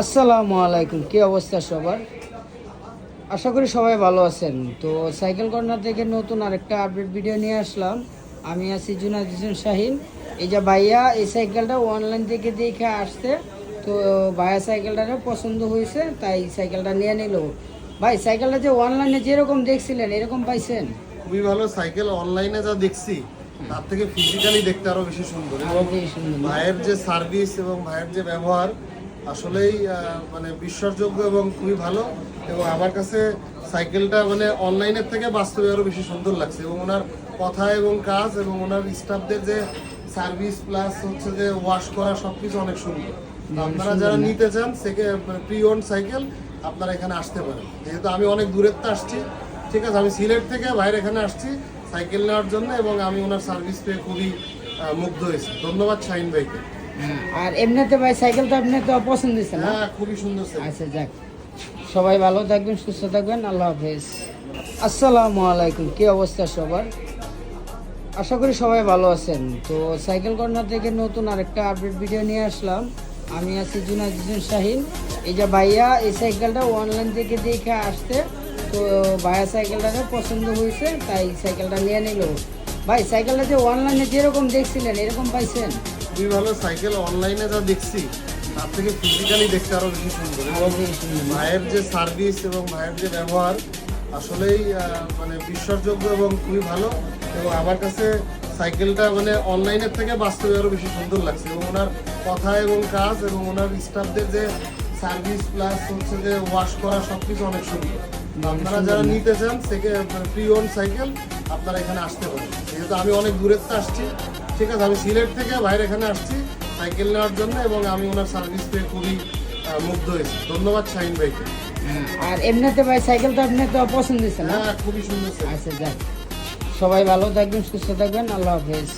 আসসালামু আলাইকুম, কি অবস্থা সবার? আশা করি সবাই ভালো আছেন। তো সাইকেল কর্নার থেকে নতুন আরেকটা আপডেট ভিডিও নিয়ে আসলাম। আমি আছি জুনায়েদ হোসেন শাহিন। এই যে ভাইয়া এই সাইকেলটা অনলাইন থেকে দেখে আসছে, তো ভাইয়া সাইকেলটা পছন্দ হয়েছে, তাই সাইকেলটা নিয়ে নিল। ভাই, সাইকেলটা যে অনলাইনে যেরকম দেখছিলেন এরকম পাইছেন? খুবই ভালো সাইকেল। অনলাইনে যা দেখছি তার থেকে ফিজিক্যালি দেখতে আরো বেশি সুন্দর, এবং বেশি সুন্দর না? ভাইয়ের যে সার্ভিস এবং ভাইয়ের যে ব্যবহার আসলেই মানে বিশ্বাসযোগ্য এবং খুবই ভালো। এবং আমার কাছে সাইকেলটা মানে অনলাইনের থেকে বাস্তবে আরো বেশি সুন্দর লাগছে, এবং ওনার কথা এবং কাজ এবং ওনার স্টাফদের যে সার্ভিস প্লাস হচ্ছে যে ওয়াশ করা সবকিছু অনেক সুন্দর। তো আপনারা যারা নিতে চান প্রি ওন সাইকেল, আপনারা এখানে আসতে পারেন। যেহেতু আমি অনেক দূরের তো আসছি, ঠিক আছে, আমি সিলেট থেকে বাইরে এখানে আসছি সাইকেল নেওয়ার জন্য, এবং আমি ওনার সার্ভিস পেয়ে খুবই মুগ্ধ হয়েছি। ধন্যবাদ শাহিন ভাইকে। আর এমনিতে ভাই সাইকেল তো আপনি তো পছন্দ হয়েছে না? হ্যাঁ, খুবই সুন্দর সাইকেল। আচ্ছা, যাক, সবাই ভালো থাকবেন, সুস্থ থাকবেন, আল্লাহ হাফেজ। আসসালামু আলাইকুম, কি অবস্থা সবার? আশা করি সবাই ভালো আছেন। তো সাইকেল কর্নার থেকে নতুন আরেকটা আপডেট ভিডিও নিয়ে আসলাম। আমি আছি জুনায়েদ হোসেন শাহিন। এই যে ভাইয়া এই সাইকেলটা অনলাইন থেকে দেখে আসছে, তো ভাইয়া সাইকেলটা পছন্দ হয়েছে, তাই সাইকেলটা নিয়ে নিল। ভাই, সাইকেলটা যে অনলাইনে যেরকম দেখছিলেন এরকম পাইছেন? খুবই ভালো সাইকেল। অনলাইনে যা দেখছি তার থেকে ফিজিক্যালি দেখতে আরো বেশি সুন্দর, এবং ভাইয়ের যে সার্ভিস এবং ভাইয়ের যে ব্যবহার আসলেই মানে বিশ্বাসযোগ্য এবং খুবই ভালো। এবং আমার কাছে সাইকেলটা মানে অনলাইনের থেকে বাস্তবে আরো বেশি সুন্দর লাগছে, এবং ওনার কথা এবং কাজ এবং ওনার স্টাফদের যে সার্ভিস প্লাস হচ্ছে যে ওয়াশ করা সবকিছু অনেক সুন্দর। আপনারা যারা নিতে চান প্রি ওন সাইকেল, আপনারা এখানে আসতে পারেন। যেহেতু আমি অনেক দূরের তো আসছি, ঠিক আছে, আমি সিলেট থেকে বাইরে এখানে আসছি সাইকেল নেওয়ার জন্য, এবং আমি ওনার সার্ভিস পেয়ে খুবই মুগ্ধ হয়েছি। ধন্যবাদ শাহিন ভাইকে। আর এমনিতে ভাই সাইকেল তো আপনি তো পছন্দ হয়েছে না? হ্যাঁ, খুবই সুন্দর সাইকেল। আচ্ছা, যাক, সবাই ভালো থাকবেন, সুস্থ থাকবেন, আল্লাহ হাফেজ।